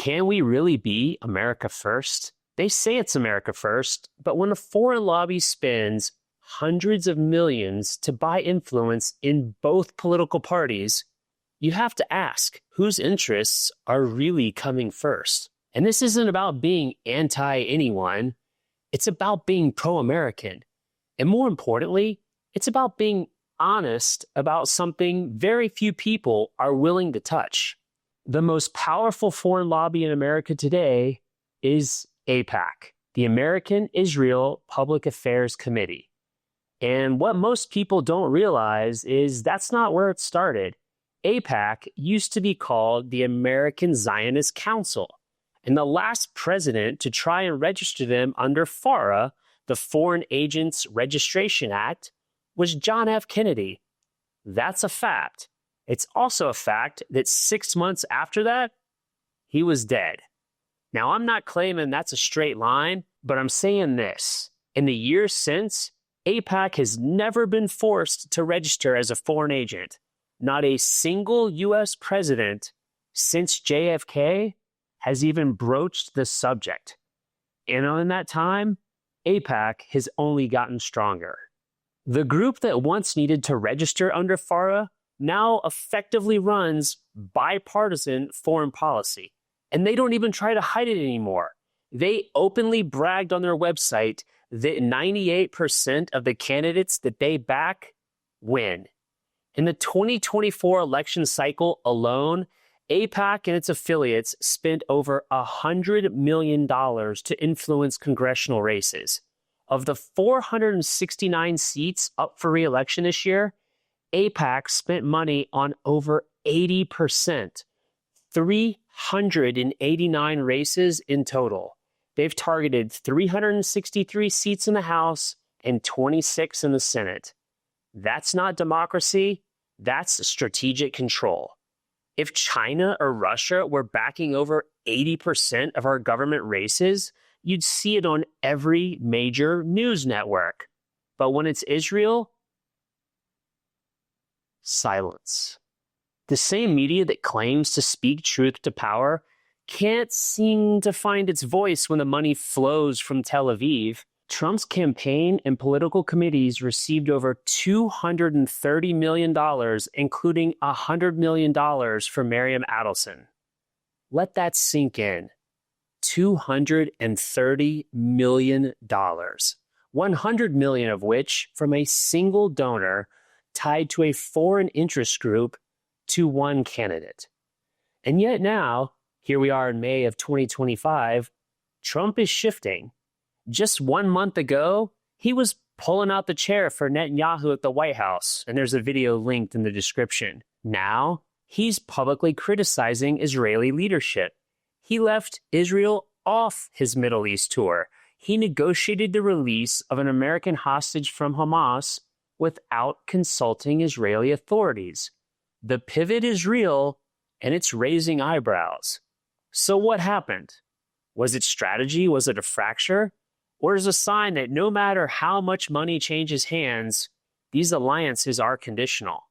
Can we really be America first? They say it's America first, but when a foreign lobby spends hundreds of millions to buy influence in both political parties, you have to ask whose interests are really coming first. And this isn't about being anti-anyone. It's about being pro-American. And more importantly, it's about being honest about something very few people are willing to touch. The most powerful foreign lobby in America today is AIPAC, the American Israel Public Affairs Committee. And what most people don't realize is that's not where it started. AIPAC used to be called the American Zionist Council, and the last president to try and register them under FARA, the Foreign Agents Registration Act, was John F. Kennedy. That's a fact. It's also a fact that 6 months after that, he was dead. Now, I'm not claiming that's a straight line, but I'm saying this. In the years since, AIPAC has never been forced to register as a foreign agent. Not a single U.S. president since JFK has even broached the subject. And in that time, AIPAC has only gotten stronger. The group that once needed to register under FARA now effectively runs bipartisan foreign policy. And they don't even try to hide it anymore. They openly bragged on their website that 98% of the candidates that they back win. In the 2024 election cycle alone, AIPAC and its affiliates spent over $100 million to influence congressional races. Of the 469 seats up for re-election this year, AIPAC spent money on over 80%, 389 races in total. They've targeted 363 seats in the House and 26 in the Senate. That's not democracy, that's strategic control. If China or Russia were backing over 80% of our government races, you'd see it on every major news network. But when it's Israel, silence. The same media that claims to speak truth to power can't seem to find its voice when the money flows from Tel Aviv. Trump's campaign and political committees received over $230 million, including $100 million for Miriam Adelson. Let that sink in. $230 million. $100 million of which from a single donor tied to a foreign interest group to one candidate. And yet now, here we are in May of 2025, Trump is shifting. Just 1 month ago, he was pulling out the chair for Netanyahu at the White House, and there's a video linked in the description. Now, he's publicly criticizing Israeli leadership. He left Israel off his Middle East tour. He negotiated the release of an American hostage from Hamas without consulting Israeli authorities. The pivot is real, and it's raising eyebrows. So what happened? Was it strategy? Was it a fracture? Or is it a sign that no matter how much money changes hands, these alliances are conditional?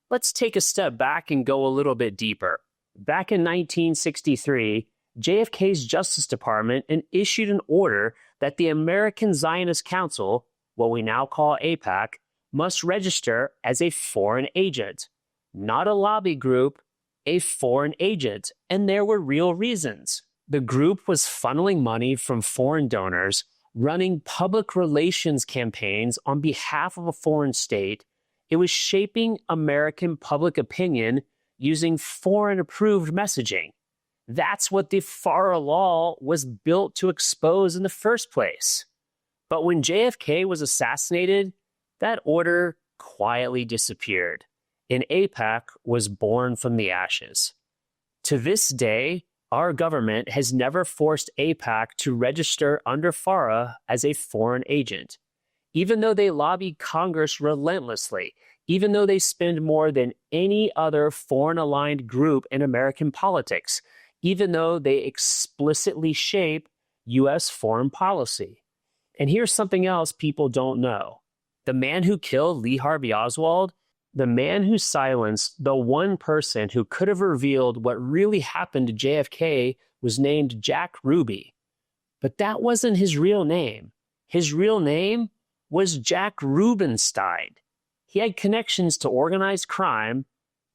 Let's take a step back and go a little bit deeper. Back in 1963, JFK's Justice Department issued an order that the American Zionist Council, what we now call AIPAC, must register as a foreign agent. Not a lobby group, a foreign agent. And there were real reasons. The group was funneling money from foreign donors, running public relations campaigns on behalf of a foreign state. It was shaping American public opinion using foreign-approved messaging. That's what the FARA law was built to expose in the first place. But when JFK was assassinated, that order quietly disappeared, and AIPAC was born from the ashes. To this day, our government has never forced AIPAC to register under FARA as a foreign agent. Even though they lobby Congress relentlessly, even though they spend more than any other foreign-aligned group in American politics, even though they explicitly shape U.S. foreign policy. And here's something else people don't know. The man who killed Lee Harvey Oswald, The man who silenced the one person who could have revealed what really happened to JFK was named Jack Ruby. But that wasn't his real name. His real name was Jack Rubenstein. He had connections to organized crime,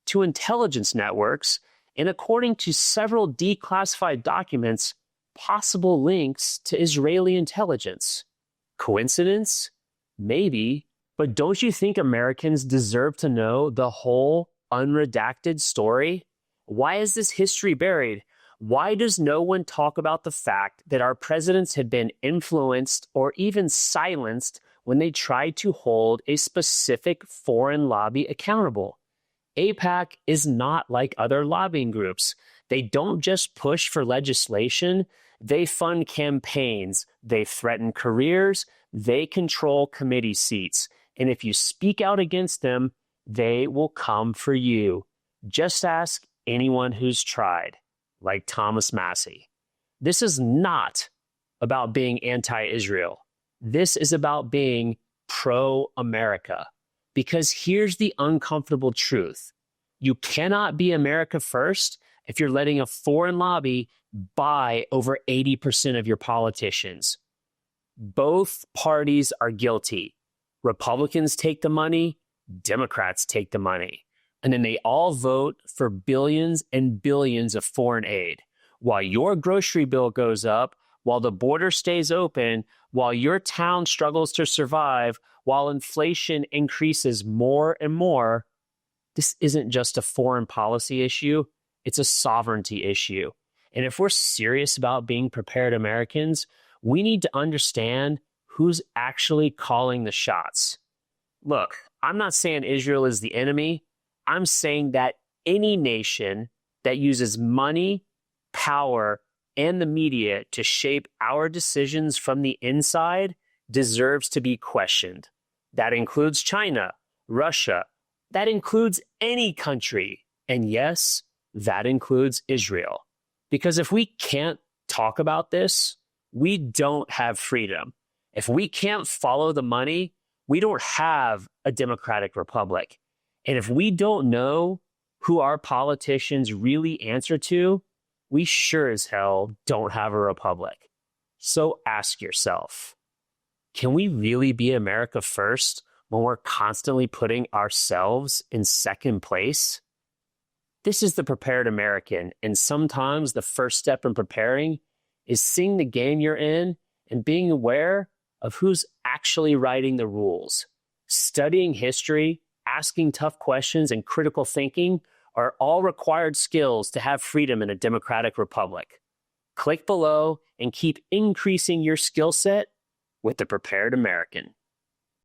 to intelligence networks, and according to several declassified documents, possible links to Israeli intelligence. Coincidence? Maybe. But don't you think Americans deserve to know the whole unredacted story? Why is this history buried? Why does no one talk about the fact that our presidents had been influenced or even silenced when they tried to hold a specific foreign lobby accountable? AIPAC is not like other lobbying groups. They don't just push for legislation, they fund campaigns, they threaten careers, they control committee seats. And if you speak out against them, they will come for you. Just ask anyone who's tried, like Thomas Massey. This is not about being anti-Israel. This is about being pro-America. Because here's the uncomfortable truth. You cannot be America first if you're letting a foreign lobby buy over 80% of your politicians. Both parties are guilty. Republicans take the money, Democrats take the money. And then they all vote for billions and billions of foreign aid. While your grocery bill goes up, while the border stays open, while your town struggles to survive, while inflation increases more and more, this isn't just a foreign policy issue, it's a sovereignty issue. And if we're serious about being prepared Americans, we need to understand who's actually calling the shots. Look, I'm not saying Israel is the enemy. I'm saying that any nation that uses money, power, and the media to shape our decisions from the inside deserves to be questioned. That includes China, Russia. That includes any country. And yes, that includes Israel. Because if we can't talk about this, we don't have freedom. If we can't follow the money, we don't have a democratic republic. And if we don't know who our politicians really answer to, we sure as hell don't have a republic. So ask yourself, can we really be America first when we're constantly putting ourselves in second place? This is the prepared American, and sometimes the first step in preparing is seeing the game you're in and being aware of who's actually writing the rules. Studying history, asking tough questions, and critical thinking are all required skills to have freedom in a democratic republic. Click below and keep increasing your skill set with the Prepared American.